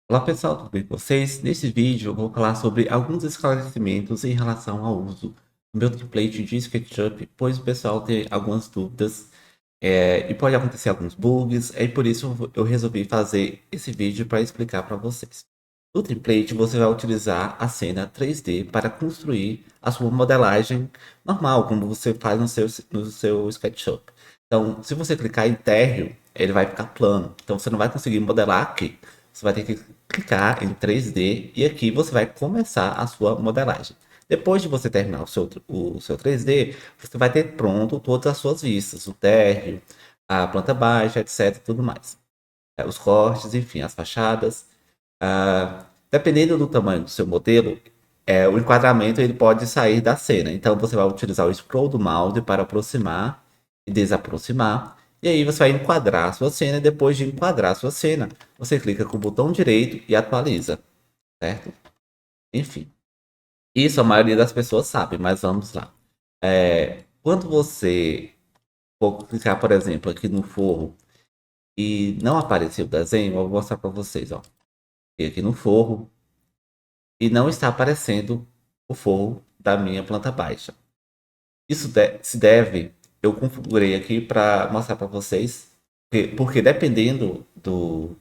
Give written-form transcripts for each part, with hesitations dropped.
Olá pessoal, tudo bem com vocês? Nesse vídeo eu vou falar sobre alguns esclarecimentos em relação ao uso do meu template de SketchUp, pois o pessoal tem algumas dúvidas e pode acontecer alguns bugs, e por isso eu resolvi fazer esse vídeo para explicar para vocês. No template você vai utilizar a cena 3D para construir a sua modelagem normal, como você faz no seu SketchUp. Então, se você clicar em térreo, ele vai ficar plano, então você não vai conseguir modelar aqui. Você vai ter que clicar em 3D e aqui você vai começar a sua modelagem. Depois de você terminar o seu 3D, você vai ter pronto todas as suas vistas, o térreo, a planta baixa, etc, tudo mais. Os cortes, enfim, as fachadas. Dependendo do tamanho do seu modelo, o enquadramento ele pode sair da cena. Então você vai utilizar o scroll do mouse para aproximar e desaproximar. E aí você vai enquadrar a sua cena. E depois de enquadrar a sua cena, você clica com o botão direito e atualiza, certo? Enfim, isso a maioria das pessoas sabe, mas vamos lá. Quando você for clicar, por exemplo, aqui no forro e não aparecer o desenho, eu vou mostrar para vocês, ó. Aqui no forro e não está aparecendo o forro da minha planta baixa. Isso se deve, eu configurei aqui para mostrar para vocês, porque dependendo do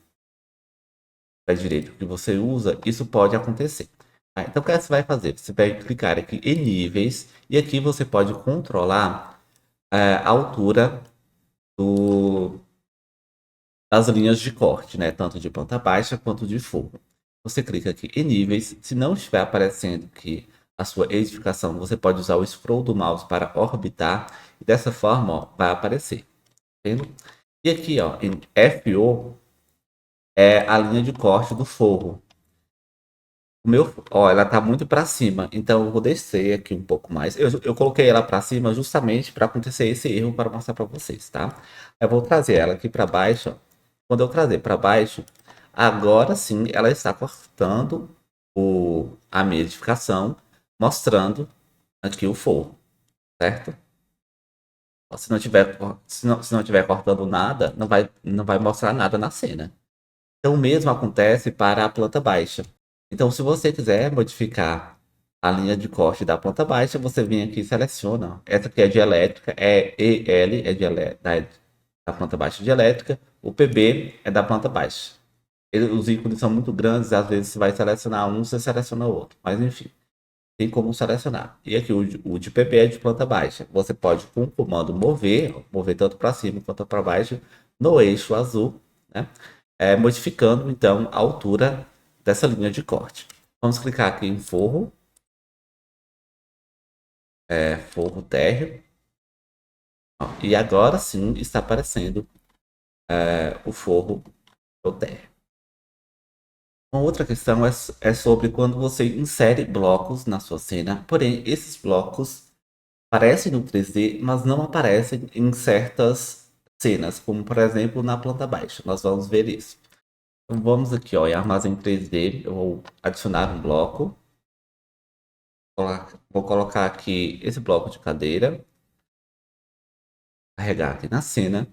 pé direito que você usa, isso pode acontecer. Então, o que você vai fazer? Você vai clicar aqui em níveis e aqui você pode controlar a altura do, das linhas de corte, né? Tanto de planta baixa quanto de forro. Você clica aqui em níveis. Se não estiver aparecendo que a sua edificação, você pode usar o scroll do mouse para orbitar e dessa forma, ó, vai aparecer. Entendeu? E aqui, ó, em FO é a linha de corte do forro. Ó, ela tá muito para cima, então eu vou descer aqui um pouco mais. Eu coloquei ela para cima justamente para acontecer esse erro para mostrar para vocês, tá? Eu vou trazer ela aqui para baixo. Ó. Quando eu trazer para baixo, agora sim ela está cortando a minha edificação, mostrando aqui o forro, certo? Se não tiver cortando nada, não vai mostrar nada na cena. Então, o mesmo acontece para a planta baixa. Então, se você quiser modificar a linha de corte da planta baixa, você vem aqui e seleciona. Essa aqui é de elétrica, é EL, é da planta baixa de elétrica. O PB é da planta baixa. Os ícones são muito grandes, às vezes você vai selecionar um, você seleciona o outro. Mas enfim, tem como selecionar. E aqui o de PB é de planta baixa. Você pode, com o comando mover tanto para cima quanto para baixo, no eixo azul, né? Modificando então a altura dessa linha de corte. Vamos clicar aqui em forro, forro térreo. Ó, e agora sim está aparecendo o forro do térreo. Uma outra questão é sobre quando você insere blocos na sua cena, porém esses blocos aparecem no 3D, mas não aparecem em certas cenas, como por exemplo na planta baixa. Nós vamos ver isso. Então vamos aqui ó, em armazém 3D, eu vou adicionar um bloco. Vou colocar aqui esse bloco de cadeira, carregar aqui na cena,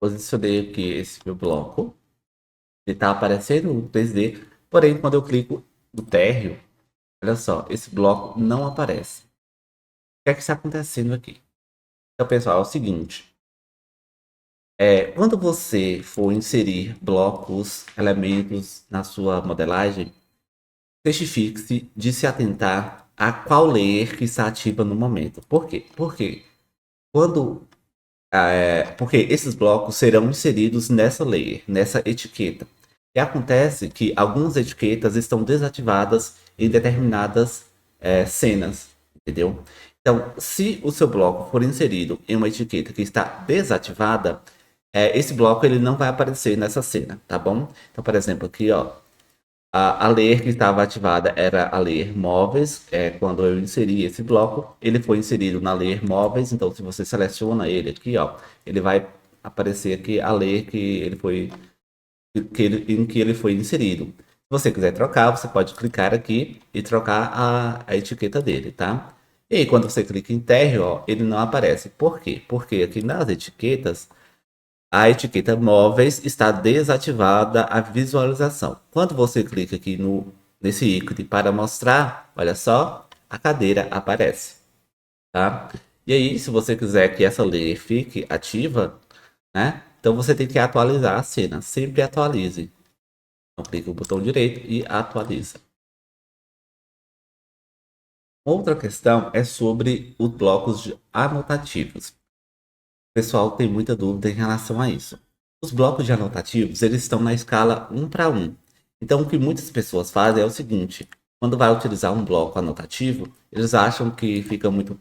posicionei aqui esse meu bloco, ele está aparecendo no 3D, porém quando eu clico no térreo, olha só, esse bloco não aparece. O que é que está acontecendo aqui? Então pessoal, é o seguinte, quando você for inserir blocos, elementos na sua modelagem, testifique-se de se atentar a qual layer que está ativa no momento. Por quê? Quando porque esses blocos serão inseridos nessa layer, nessa etiqueta. E acontece que algumas etiquetas estão desativadas em determinadas cenas, entendeu? Então, se o seu bloco for inserido em uma etiqueta que está desativada, esse bloco ele não vai aparecer nessa cena, tá bom? Então, por exemplo, aqui, ó, a layer que estava ativada era a layer móveis. Quando eu inseri esse bloco, ele foi inserido na layer móveis. Então, se você seleciona ele aqui, ó, ele vai aparecer aqui a layer em que ele foi inserido. Se você quiser trocar, você pode clicar aqui e trocar a etiqueta dele, tá? E aí, quando você clica em térreo, ó, ele não aparece. Por quê? Porque aqui nas etiquetas a etiqueta móveis está desativada a visualização. Quando você clica aqui nesse ícone para mostrar, olha só, a cadeira aparece, tá? E aí, se você quiser que essa layer fique ativa, né? Então você tem que atualizar a cena. Sempre atualize. Então clica no botão direito e atualiza. Outra questão é sobre os blocos anotativos. O pessoal tem muita dúvida em relação a isso. Os blocos de anotativos, eles estão na escala 1 para 1. Então, o que muitas pessoas fazem é o seguinte: quando vai utilizar um bloco anotativo, eles acham que fica muito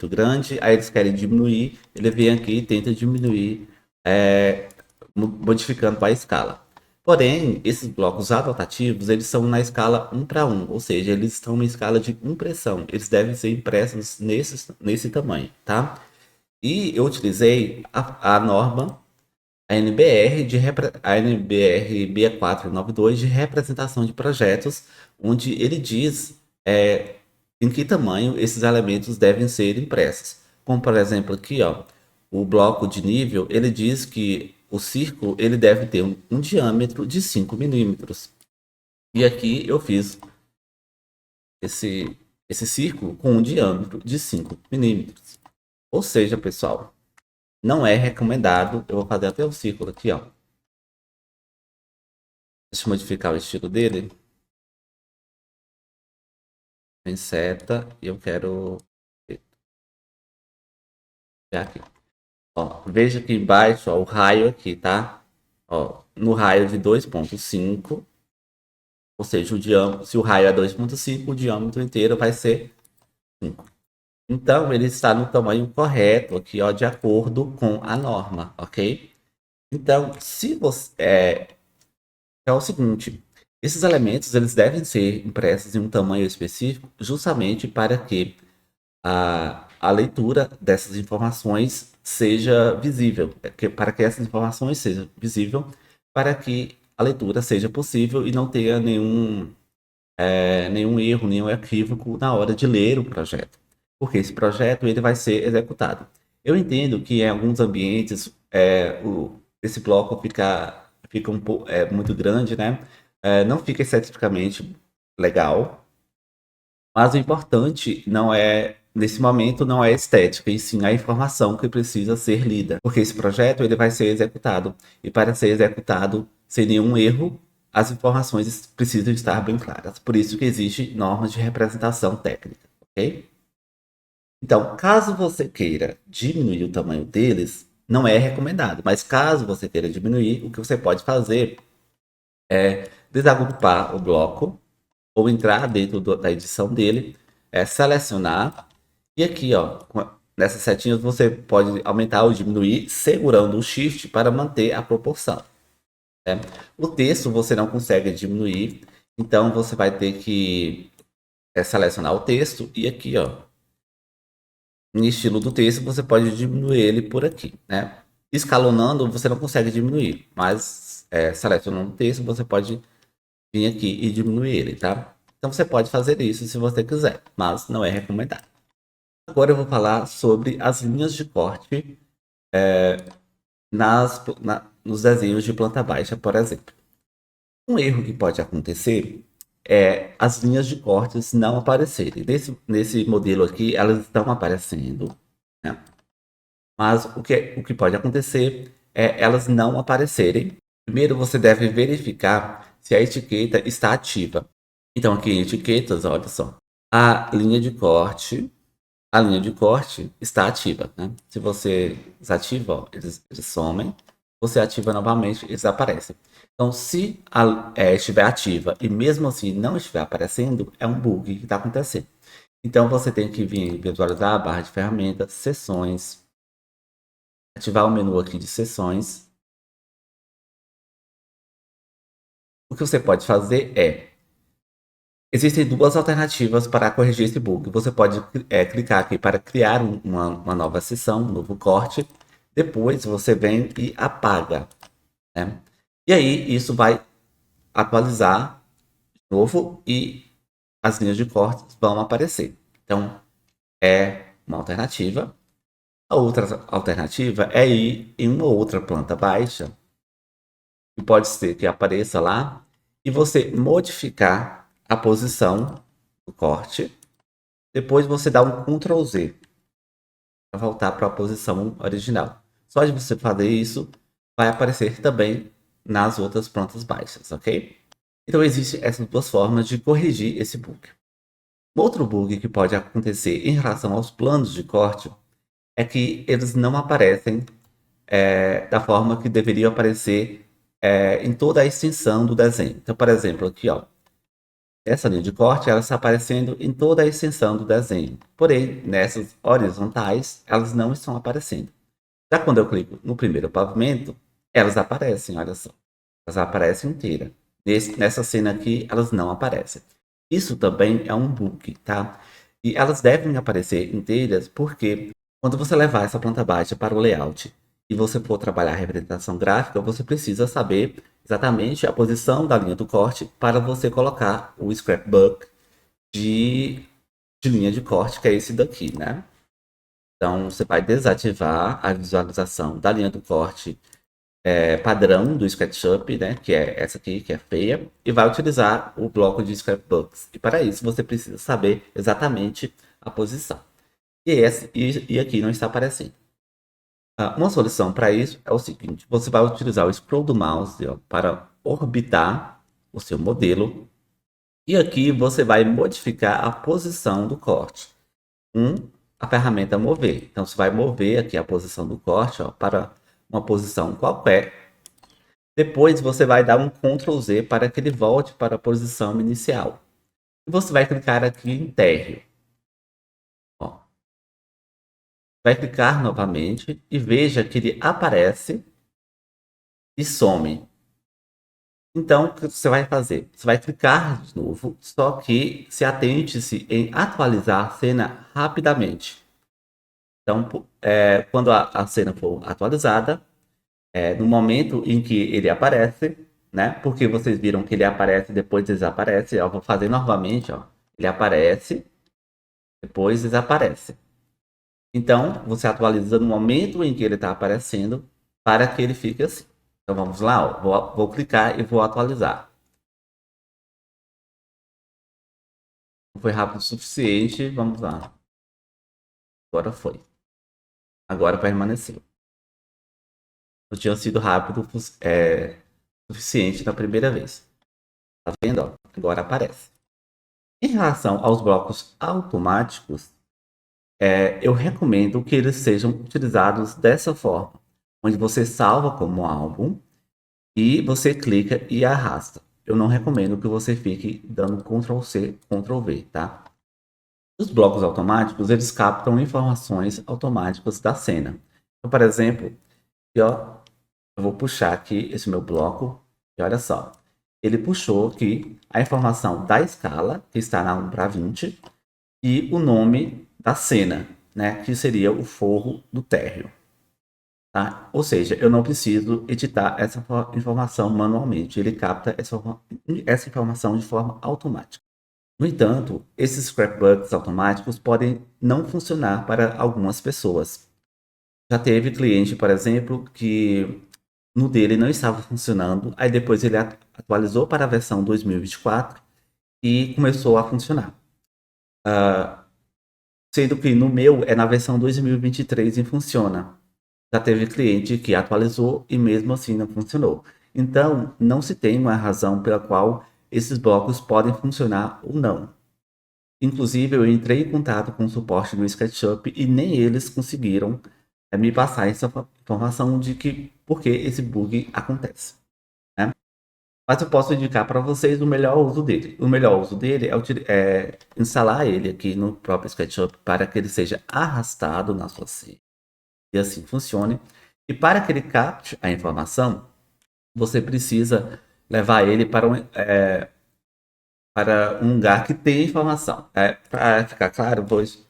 grande, aí eles querem diminuir, ele vem aqui e tenta diminuir, modificando a escala. Porém, esses blocos anotativos, eles são na escala 1 para 1, ou seja, eles estão em escala de impressão. Eles devem ser impressos nesse tamanho, tá? E eu utilizei a norma, a NBR, a NBR 6492 de representação de projetos, onde ele diz em que tamanho esses elementos devem ser impressos. Como, por exemplo, aqui, ó, o bloco de nível, ele diz que o círculo ele deve ter um diâmetro de 5 milímetros. E aqui eu fiz esse círculo com um diâmetro de 5 milímetros. Ou seja, pessoal, não é recomendado. Eu vou fazer até o círculo aqui, ó. Deixa eu modificar o estilo dele. Tem seta e eu quero aqui. Ó, veja aqui embaixo, ó, o raio aqui, tá? Ó, no raio de 2,5, ou seja, o diâmetro, se o raio é 2,5, o diâmetro inteiro vai ser 5. Então, ele está no tamanho correto aqui, ó, de acordo com a norma, ok? Então, se você é o seguinte, esses elementos eles devem ser impressos em um tamanho específico, justamente para que a leitura dessas informações seja visível, para que essas informações sejam visíveis, para que a leitura seja possível e não tenha nenhum erro, nenhum equívoco na hora de ler o projeto, porque esse projeto ele vai ser executado. Eu entendo que em alguns ambientes esse bloco fica muito grande, né? Não fica esteticamente legal, mas o importante não é, nesse momento, não é a estética, e sim a informação que precisa ser lida. Porque esse projeto ele vai ser executado. E para ser executado sem nenhum erro, as informações precisam estar bem claras. Por isso que existe normas de representação técnica, ok? Então, caso você queira diminuir o tamanho deles, não é recomendado. Mas caso você queira diminuir, o que você pode fazer é desagrupar o bloco ou entrar dentro da edição dele, selecionar e aqui, ó, nessas setinhas você pode aumentar ou diminuir segurando o Shift para manter a proporção. Né? O texto você não consegue diminuir, então você vai ter que selecionar o texto e aqui, ó, no estilo do texto você pode diminuir ele por aqui, né? Escalonando você não consegue diminuir, mas selecionando o texto você pode vir aqui e diminuir ele, tá? Então você pode fazer isso se você quiser, mas não é recomendado. Agora eu vou falar sobre as linhas de corte nos desenhos de planta baixa, por exemplo. Um erro que pode acontecer é as linhas de cortes não aparecerem. Nesse modelo aqui, elas estão aparecendo, né? Mas o que pode acontecer é elas não aparecerem. Primeiro você deve verificar se a etiqueta está ativa. Então aqui em etiquetas, olha só. A linha de corte A linha de corte está ativa, né? Se você desativa, ó, eles somem. Você ativa novamente, eles aparecem. Então, se estiver ativa e mesmo assim não estiver aparecendo, é um bug que está acontecendo. Então, você tem que vir visualizar a barra de ferramentas, seções, ativar o menu aqui de seções. O que você pode fazer existem duas alternativas para corrigir esse bug. Você pode clicar aqui para criar uma nova seção, um novo corte. Depois você vem e apaga, né? E aí isso vai atualizar de novo e as linhas de cortes vão aparecer. Então é uma alternativa. A outra alternativa é ir em uma outra planta baixa, que pode ser que apareça lá, e você modificar a posição do corte. Depois você dá um Ctrl Z para voltar para a posição original. Só de você fazer isso, vai aparecer também nas outras plantas baixas, ok? Então existem essas duas formas de corrigir esse bug. Outro bug que pode acontecer em relação aos planos de corte é que eles não aparecem da forma que deveriam aparecer em toda a extensão do desenho. Então, por exemplo, aqui, ó, essa linha de corte ela está aparecendo em toda a extensão do desenho. Porém, nessas horizontais, elas não estão aparecendo. Já quando eu clico no primeiro pavimento, elas aparecem, olha só. Elas aparecem inteiras. Nessa cena aqui, elas não aparecem. Isso também é um bug, tá? E elas devem aparecer inteiras porque quando você levar essa planta baixa para o layout e você for trabalhar a representação gráfica, você precisa saber exatamente a posição da linha do corte para você colocar o scrapbook de, de linha de corte, que é esse daqui, né? Então, você vai desativar a visualização da linha do corte padrão do SketchUp, né, que é essa aqui, que é feia, e vai utilizar o bloco de scrapbooks. E para isso, você precisa saber exatamente a posição. E aqui não está aparecendo. Uma solução para isso é o seguinte: você vai utilizar o scroll do mouse ó, para orbitar o seu modelo, e aqui você vai modificar a posição do corte. A ferramenta mover. Então, você vai mover aqui a posição do corte ó, para uma posição qualquer. Depois, você vai dar um Ctrl Z para que ele volte para a posição inicial. E você vai clicar aqui em térreo. Ó. Vai clicar novamente e veja que ele aparece e some. Então, o que você vai fazer? Você vai clicar de novo, só que se atente-se em atualizar a cena rapidamente. Então, quando a cena for atualizada, no momento em que ele aparece, né? Porque vocês viram que ele aparece e depois desaparece. Eu vou fazer novamente, ó. Ele aparece, depois desaparece. Então, você atualiza no momento em que ele está aparecendo para que ele fique assim. Então, vamos lá, ó. Vou clicar e vou atualizar. Não foi rápido o suficiente, vamos lá. Agora foi. Agora permaneceu. Não tinha sido rápido suficiente na primeira vez. Tá vendo? Ó? Agora aparece. Em relação aos blocos automáticos, eu recomendo que eles sejam utilizados dessa forma, onde você salva como álbum e você clica e arrasta. Eu não recomendo que você fique dando Ctrl C, Ctrl V, tá? Os blocos automáticos, eles captam informações automáticas da cena. Então, por exemplo, aqui, ó, eu vou puxar aqui esse meu bloco e olha só. Ele puxou aqui a informação da escala, que está na 1:20, e o nome da cena, né, que seria o forro do térreo. Tá? Ou seja, eu não preciso editar essa informação manualmente, ele capta essa informação de forma automática. No entanto, esses scrapbooks automáticos podem não funcionar para algumas pessoas. Já teve cliente, por exemplo, que no dele não estava funcionando, aí depois ele atualizou para a versão 2024 e começou a funcionar. Sendo que no meu é na versão 2023 e funciona. Já teve cliente que atualizou e mesmo assim não funcionou. Então, não se tem uma razão pela qual esses blocos podem funcionar ou não. Inclusive, eu entrei em contato com o suporte do SketchUp e nem eles conseguiram me passar essa informação de que por que esse bug acontece, né? Mas eu posso indicar para vocês o melhor uso dele. O melhor uso dele é instalar ele aqui no próprio SketchUp para que ele seja arrastado na sua cena e assim funcione. E para que ele capte a informação, você precisa levar ele para um lugar que tem informação. Para ficar claro,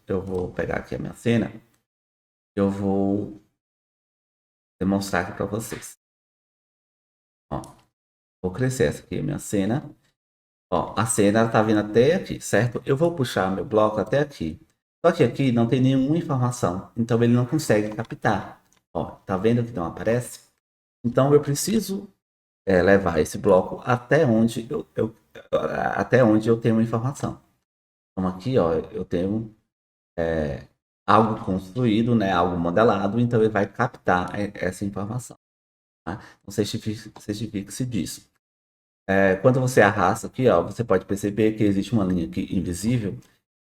eu vou pegar aqui a minha cena, eu vou demonstrar aqui para vocês. Ó, vou crescer essa aqui, a minha cena. Ó, a cena está vindo até aqui, certo? Eu vou puxar meu bloco até aqui. Só que aqui não tem nenhuma informação, então ele não consegue captar. Ó, tá vendo que não aparece? Então eu preciso levar esse bloco até onde eu tenho informação. Então aqui, ó, eu tenho algo construído, né, algo modelado, então ele vai captar essa informação. Tá? Então certifique-se disso. Quando você arrasta aqui, ó, você pode perceber que existe uma linha aqui invisível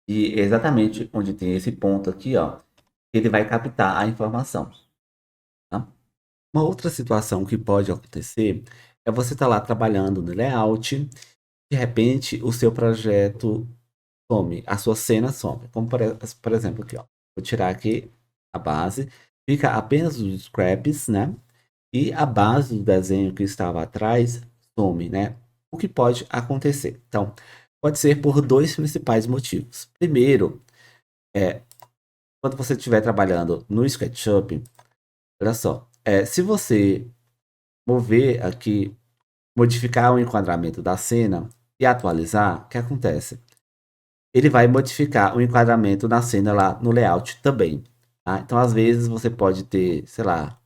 e exatamente onde tem esse ponto aqui, ó, ele vai captar a informação. Tá? Uma outra situação que pode acontecer é você estar lá trabalhando no layout, de repente o seu projeto some, a sua cena some. Como por exemplo aqui, ó. Vou tirar aqui a base, fica apenas os scraps, né? E a base do desenho que estava atrás some, né? O que pode acontecer? Então, pode ser por dois principais motivos. Primeiro, quando você estiver trabalhando no SketchUp, olha só, se você mover aqui, modificar o enquadramento da cena e atualizar, o que acontece? Ele vai modificar o enquadramento da cena lá no layout também. Tá? Então, às vezes, você pode ter, sei lá,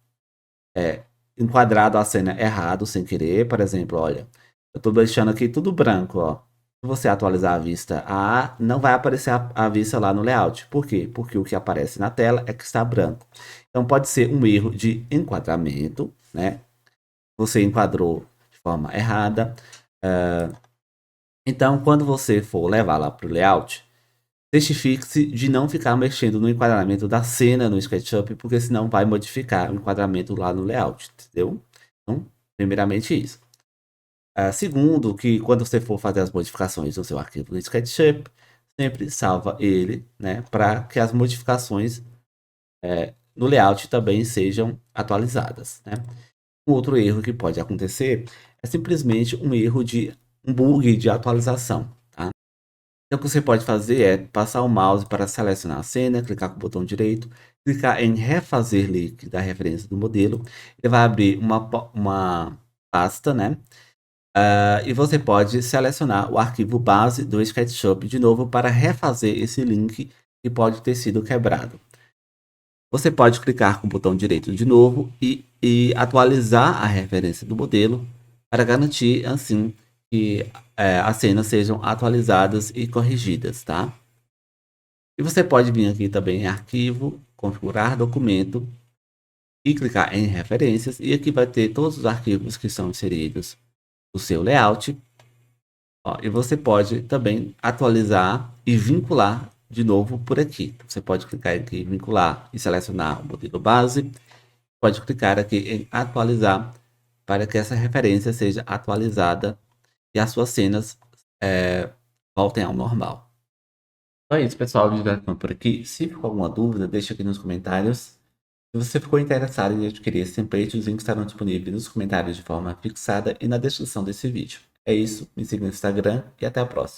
enquadrado a cena errado sem querer. Por exemplo, olha, eu estou deixando aqui tudo branco, ó. Se você atualizar a vista A, não vai aparecer a vista lá no layout. Por quê? Porque o que aparece na tela é que está branco. Então pode ser um erro de enquadramento, né? Você enquadrou de forma errada. Então, quando você for levar lá para o layout, certifique-se de não ficar mexendo no enquadramento da cena no SketchUp, porque senão vai modificar o enquadramento lá no layout, entendeu? Então, primeiramente isso. Segundo, que quando você for fazer as modificações no seu arquivo no SketchUp, sempre salva ele, né, para que as modificações no layout também sejam atualizadas, né? Um outro erro que pode acontecer é simplesmente um bug de atualização, tá? Então, o que você pode fazer é passar o mouse para selecionar a cena, clicar com o botão direito, clicar em refazer link da referência do modelo. Ele vai abrir uma pasta, né? E você pode selecionar o arquivo base do SketchUp de novo para refazer esse link que pode ter sido quebrado. Você pode clicar com o botão direito de novo e atualizar a referência do modelo para garantir, assim, que as cenas sejam atualizadas e corrigidas, tá? E você pode vir aqui também em arquivo, configurar documento e clicar em referências. E aqui vai ter todos os arquivos que são inseridos no seu layout. Ó, e você pode também atualizar e vincular de novo por aqui. Você pode clicar aqui em vincular e selecionar o modelo base. Pode clicar aqui em atualizar para que essa referência seja atualizada e as suas cenas voltem ao normal. Então é isso, pessoal. O vídeo vai ficando por aqui. Se ficou alguma dúvida, deixa aqui nos comentários. Se você ficou interessado em adquirir esse template, os links estarão disponíveis nos comentários de forma fixada e na descrição desse vídeo. É isso, me siga no Instagram e até a próxima.